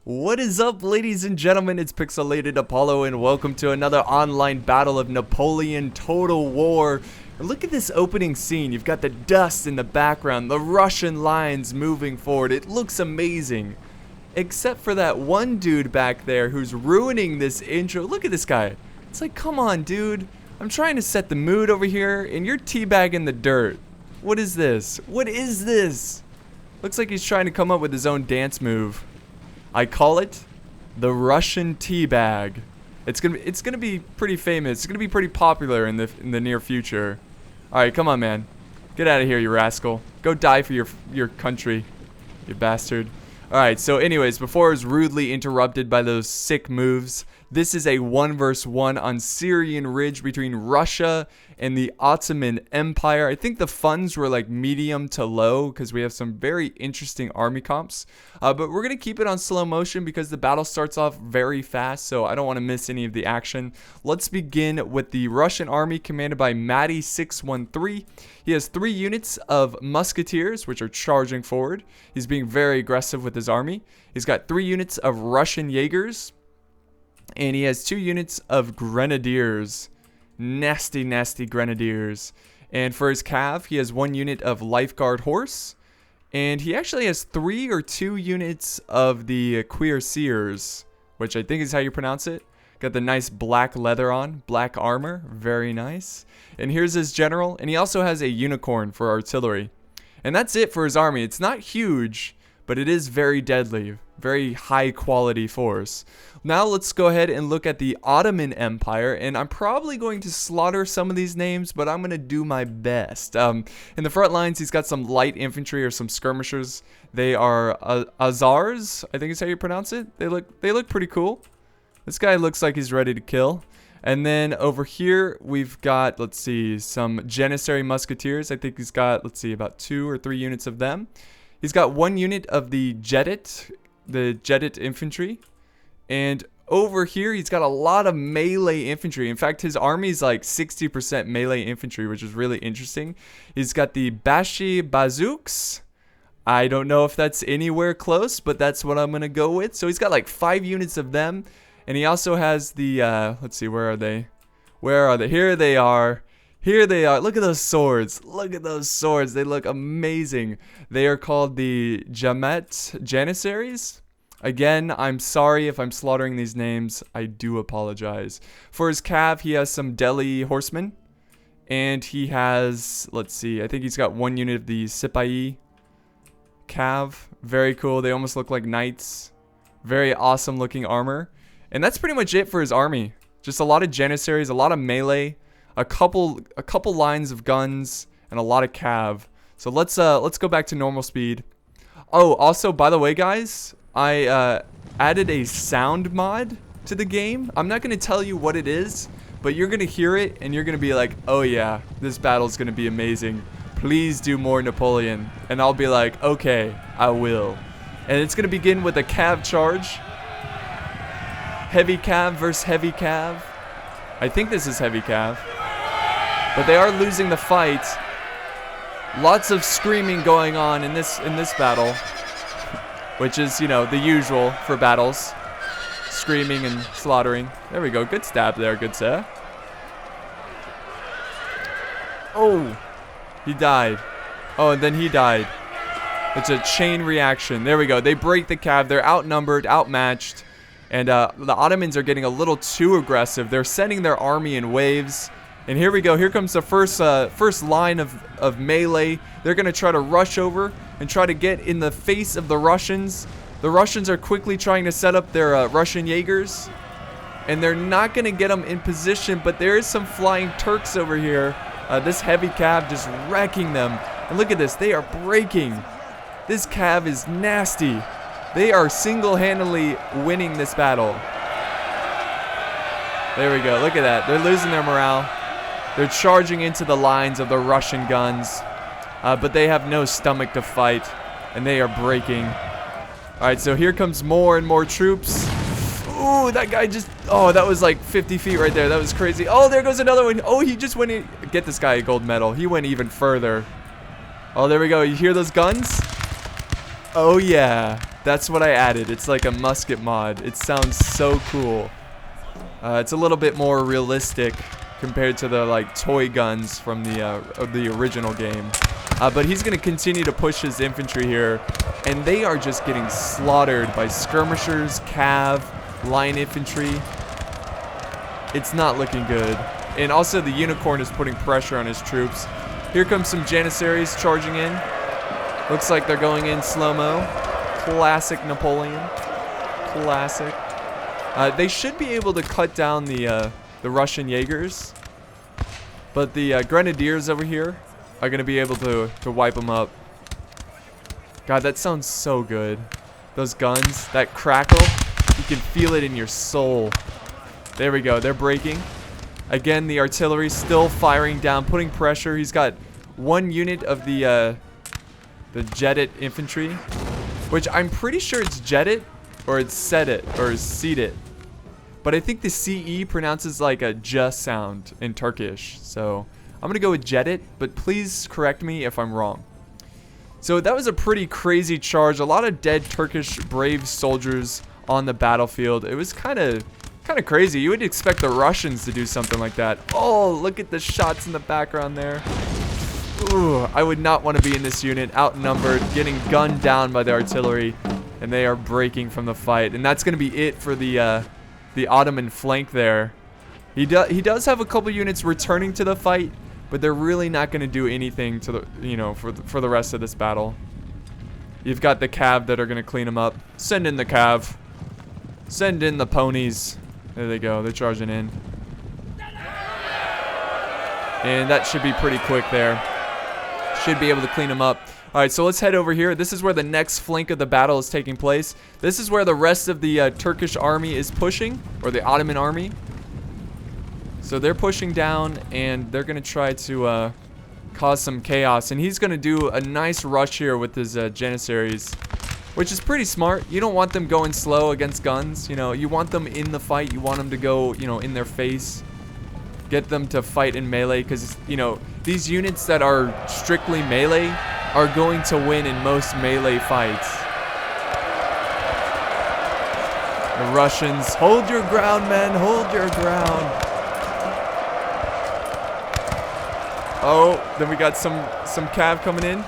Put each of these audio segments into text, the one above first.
What is up, ladies and gentlemen? It's Pixelated Apollo, and welcome to another online battle of Napoleon Total War. Look at this opening scene. You've got the dust in the background, the Russian lines moving forward. It looks amazing. Except for that one dude back there who's ruining this intro. Look at this guy. It's like, come on, dude. I'm trying to set the mood over here, and you're teabagging the dirt. What is this? What is this? Looks like he's trying to come up with his own dance move. I call it the Russian teabag. It's gonna be pretty famous. It's gonna be pretty popular in the near future. All right, come on, man. Get out of here, you rascal. Go die for your country, you bastard. All right. So, anyways, before I was rudely interrupted by those sick moves, this is a 1 vs 1 on Syrian Ridge between Russia and the Ottoman Empire. I think the funds were like medium to low because we have some very interesting army comps. But we're going to keep it on slow motion because the battle starts off very fast, so I don't want to miss any of the action. Let's begin with the Russian army commanded by Matty 613. He has 3 units of musketeers, which are charging forward. He's being very aggressive with his army. He's got 3 units of Russian Jaegers. And he has 2 units of grenadiers. Nasty, nasty grenadiers. And for his cav, he has 1 unit of lifeguard horse. And he actually has 3 or 2 units of the cuirassiers, which I think is how you pronounce it. Got the nice black leather on, black armor. Very nice. And here's his general. And he also has a unicorn for artillery. And that's it for his army. It's not huge, but it is very deadly. Very high quality force. Now let's go ahead and look at the Ottoman Empire, and I'm probably going to slaughter some of these names, but I'm going to do my best. In the front lines, he's got some light infantry or some skirmishers. They are Azars, I think is how you pronounce it. They look pretty cool. This guy looks like he's ready to kill. And then over here, we've got, let's see, some Janissary musketeers. I think he's got, let's see, about 2 or 3 units of them. He's got 1 unit of the Jedit infantry. And over here, he's got a lot of melee infantry. In fact, his army is like 60% melee infantry, which is really interesting. He's got the Bashi Bazooks. I don't know if that's anywhere close, but that's what I'm going to go with. So he's got like 5 units of them. And he also has the, let's see, where are they? Where are they? Here they are. Here they are. Look at those swords. Look at those swords. They look amazing. They are called the Janissaries. Again, I'm sorry if I'm slaughtering these names. I do apologize. For his cav, he has some Delhi horsemen. And he has, let's see, I think he's got 1 unit of the Sipahi cav. Very cool. They almost look like knights. Very awesome looking armor. And that's pretty much it for his army. Just a lot of Janissaries, a lot of melee, a couple lines of guns, and a lot of cav. So let's go back to normal speed. Oh, also, by the way, guys, I added a sound mod to the game. I'm not going to tell you what it is, but you're going to hear it, and you're going to be like, oh yeah, this battle's going to be amazing. Please do more Napoleon. And I'll be like, okay, I will. And it's going to begin with a cav charge. Heavy cav versus heavy cav. I think this is heavy cav. But they are losing the fight. Lots of screaming going on in this battle. Which is, you know, the usual for battles. Screaming and slaughtering. There we go. Good stab there, good sir. Oh. He died. Oh, and then he died. It's a chain reaction. There we go. They break the cav. They're outnumbered, outmatched. And the Ottomans are getting a little too aggressive. They're sending their army in waves. And here we go. Here comes the first line of melee. They're going to try to rush over and try to get in the face of the Russians. The Russians are quickly trying to set up their Russian Jaegers. And they're not going to get them in position. But there is some flying Turks over here. This heavy cav just wrecking them. And look at this. They are breaking. This cav is nasty. They are single-handedly winning this battle. There we go. Look at that. They're losing their morale. They're charging into the lines of the Russian guns. But they have no stomach to fight. And they are breaking. Alright, so here comes more and more troops. Ooh, that guy just... Oh, that was like 50 feet right there. That was crazy. Oh, there goes another one. Oh, he just went in... Get this guy a gold medal. He went even further. Oh, there we go. You hear those guns? Oh, yeah. That's what I added. It's like a musket mod. It sounds so cool. It's a little bit more realistic compared to the like toy guns from the original game. But he's going to continue to push his infantry here, and they are just getting slaughtered by skirmishers, cav, line infantry. It's not looking good. And also the unicorn is putting pressure on his troops. Here comes some Janissaries charging in. Looks like they're going in slow-mo. Classic Napoleon. Classic. They should be able to cut down the Russian Jaegers, but the Grenadiers over here are going to be able to wipe them up. God, that sounds so good. Those guns, that crackle, you can feel it in your soul. There we go. They're breaking. Again, the artillery still firing down, putting pressure. He's got one unit of the jetted infantry, which I'm pretty sure it's jetted or it's seated or seated. But I think the CE pronounces like a j sound in Turkish. So I'm going to go with jetted, but please correct me if I'm wrong. So that was a pretty crazy charge. A lot of dead Turkish brave soldiers on the battlefield. It was kind of crazy. You would expect the Russians to do something like that. Oh, look at the shots in the background there. Ooh, I would not want to be in this unit. Outnumbered, getting gunned down by the artillery, and they are breaking from the fight. And that's going to be it for the Ottoman flank there. He does have a couple units returning to the fight, but they're really not going to do anything to the for the rest of this battle. You've got the cav that are going to clean them up. Send in the cav. Send in the ponies. There they go. They're charging in. And that should be pretty quick there. Should be able to clean them up. Alright, so let's head over here. This is where the next flank of the battle is taking place. This is where the rest of the Turkish army is pushing, or the Ottoman army. So they're pushing down, and they're going to try to cause some chaos. And he's going to do a nice rush here with his Janissaries, which is pretty smart. You don't want them going slow against guns. You know, you want them in the fight. You want them to go, in their face. Get them to fight in melee, because, these units that are strictly melee are going to win in most melee fights. The Russians, hold your ground, men, hold your ground. Oh, then we got some cav coming in.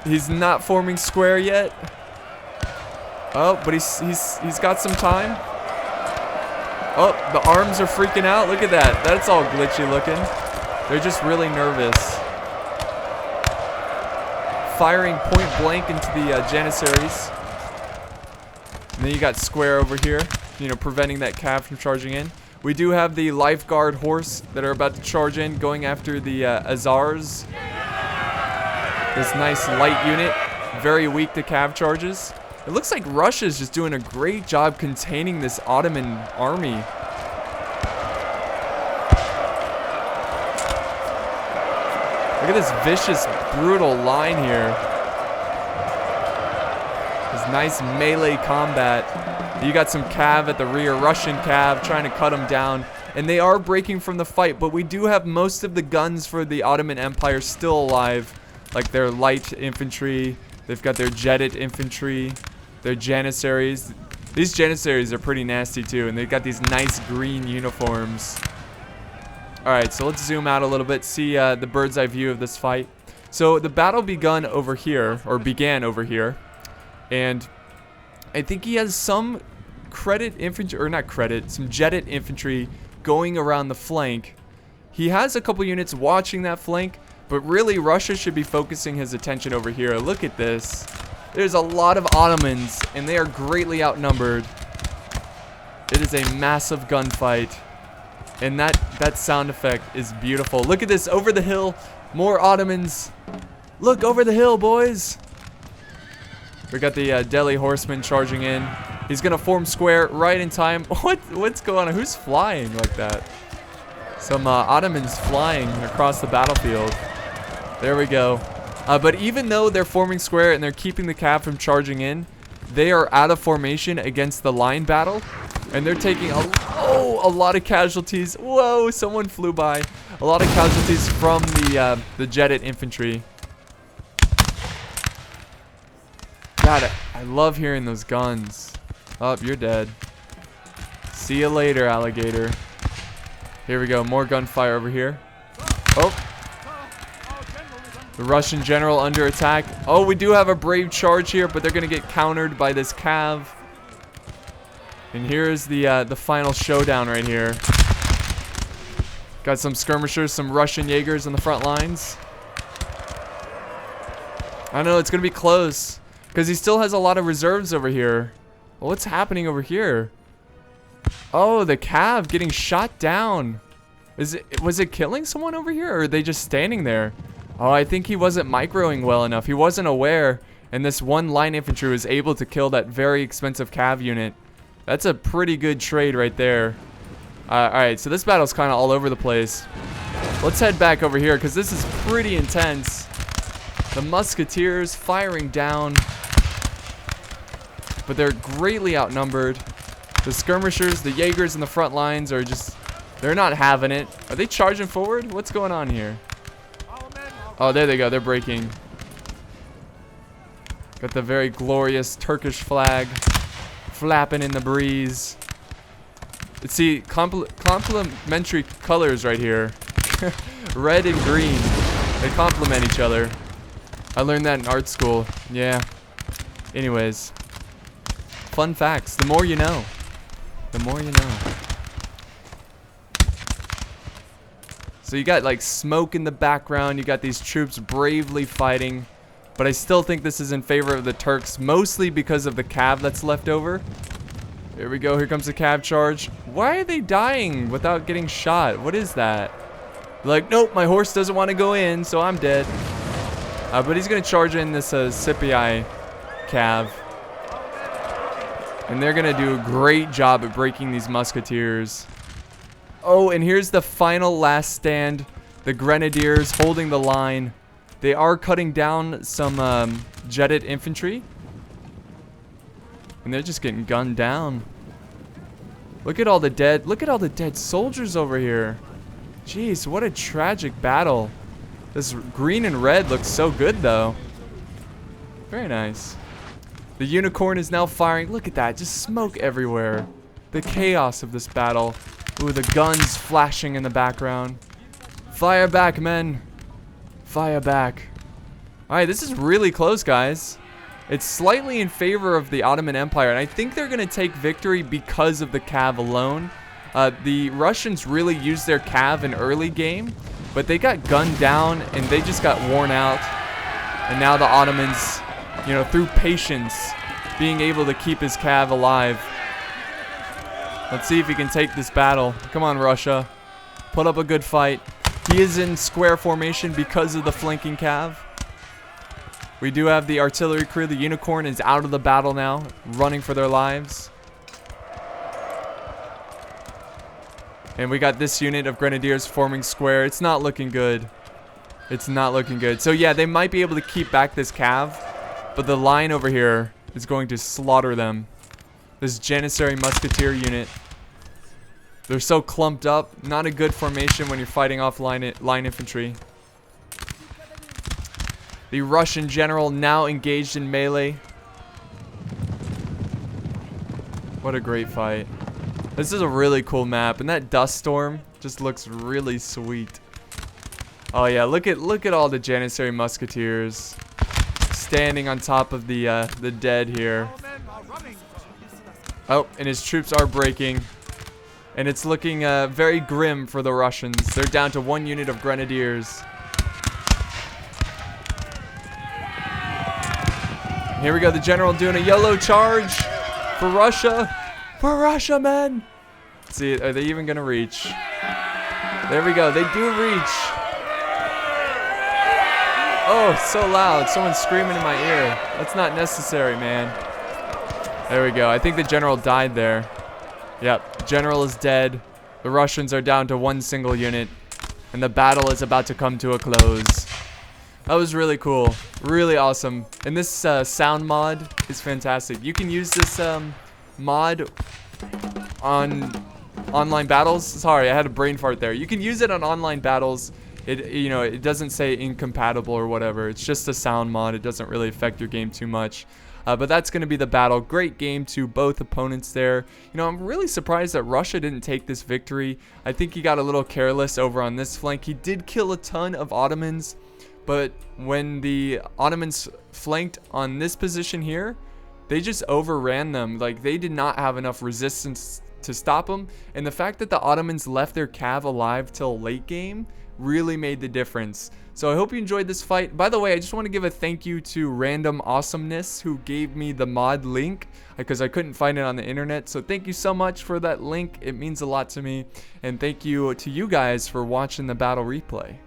He's not forming square yet. Oh, but he's got some time. Oh, the arms are freaking out. Look at that. That's all glitchy looking. They're just really nervous. Firing point blank into the Janissaries. And then you got square over here, preventing that cav from charging in. We do have the lifeguard horse that are about to charge in, going after the Azars. This nice light unit, very weak to cav charges. It looks like Russia's just doing a great job containing this Ottoman army. Look at this vicious, brutal line here. This nice melee combat. You got some cav at the rear, Russian cav trying to cut them down. And they are breaking from the fight, but we do have most of the guns for the Ottoman Empire still alive. Like their light infantry, they've got their jetted infantry, their Janissaries. These Janissaries are pretty nasty too, and they've got these nice green uniforms. Alright, so let's zoom out a little bit, see the bird's eye view of this fight. So the battle began over here, and I think he has some some jetted infantry going around the flank. He has a couple units watching that flank, but really Russia should be focusing his attention over here. Look at this. There's a lot of Ottomans, and they are greatly outnumbered. It is a massive gunfight, and that sound effect is beautiful. Look at this, over the hill, more Ottomans. Look over the hill, boys. We got the Delhi horseman charging in. He's gonna form square right in time. What's going on? Who's flying like that? Some Ottomans flying across the battlefield. There we go. But even though they're forming square and they're keeping the cav from charging in, they are out of formation against the line battle, and they're taking a lot of casualties. Whoa! Someone flew by. A lot of casualties from the jetted infantry. God, I love hearing those guns. Oh, you're dead. See you later, alligator. Here we go. More gunfire over here. Oh. The Russian general under attack. Oh, we do have a brave charge here, but they're going to get countered by this cav. And here's the final showdown right here. Got some skirmishers, some Russian Jaegers on the front lines. I know, it's going to be close. Because he still has a lot of reserves over here. Well, what's happening over here? Oh, the cav getting shot down. Was it killing someone over here? Or are they just standing there? Oh, I think he wasn't microing well enough. He wasn't aware. And this one line infantry was able to kill that very expensive cav unit. That's a pretty good trade right there. Alright, so this battle's kind of all over the place. Let's head back over here because this is pretty intense. The musketeers firing down. But they're greatly outnumbered. The skirmishers, the Jaegers in the front lines are just... They're not having it. Are they charging forward? What's going on here? Oh, there they go. They're breaking. Got the very glorious Turkish flag flapping in the breeze. See, complementary colors right here. Red and green. They complement each other. I learned that in art school. Yeah. Anyways. Fun facts. The more you know. The more you know. So you got like smoke in the background. You got these troops bravely fighting. But I still think this is in favor of the Turks. Mostly because of the cav that's left over. Here we go. Here comes the cav charge. Why are they dying without getting shot? What is that? They're like, nope, my horse doesn't want to go in, so I'm dead. But he's going to charge in this Scipii cav. And they're going to do a great job at breaking these musketeers. Oh, and here's the final last stand. The grenadiers holding the line. They are cutting down some jetted infantry. And they're just getting gunned down. Look at all the dead soldiers over here. Jeez, what a tragic battle. This green and red looks so good though. Very nice. The unicorn is now firing. Look at that, just smoke everywhere. The chaos of this battle. Ooh, the guns flashing in the background. Fire back, men. Fire back. Alright, this is really close, guys. It's slightly in favor of the Ottoman Empire, and I think they're going to take victory because of the cav alone. The Russians really used their cav in early game, but they got gunned down, and they just got worn out. And now the Ottomans, you know, through patience, being able to keep his cav alive. Let's see if he can take this battle. Come on, Russia. Put up a good fight. He is in square formation because of the flanking cav. We do have the artillery crew. The unicorn is out of the battle now, running for their lives. And we got this unit of grenadiers forming square. It's not looking good. It's not looking good. So yeah, they might be able to keep back this cav, but the line over here is going to slaughter them. This Janissary musketeer unit. They're so clumped up. Not a good formation when you're fighting off line infantry. The Russian general now engaged in melee. What a great fight. This is a really cool map, and that dust storm just looks really sweet. Oh yeah, look at all the Janissary musketeers standing on top of the dead here. Oh, and his troops are breaking. And it's looking very grim for the Russians. They're down to 1 unit of grenadiers. Here we go, the general doing a yellow charge for Russia. For Russia, men! Let's see, are they even gonna reach? There we go, they do reach. Oh, so loud, someone's screaming in my ear. That's not necessary, man. There we go, I think the general died there. Yep, general is dead. The Russians are down to 1 single unit. And the battle is about to come to a close. That was really cool. Really awesome. And this sound mod is fantastic. You can use this mod on online battles. Sorry, I had a brain fart there. You can use it on online battles. It doesn't say incompatible or whatever. It's just a sound mod. It doesn't really affect your game too much. But that's going to be the battle. Great game to both opponents there. You know, I'm really surprised that Russia didn't take this victory. I think he got a little careless over on this flank. He did kill a ton of Ottomans, but when the Ottomans flanked on this position here, they just overran them. Like, they did not have enough resistance to stop them. And the fact that the Ottomans left their cav alive till late game really made the difference. So I hope you enjoyed this fight. By the way, I just want to give a thank you to Random Awesomeness, who gave me the mod link because I couldn't find it on the internet. So thank you so much for that link. It means a lot to me. And thank you to you guys for watching the battle replay.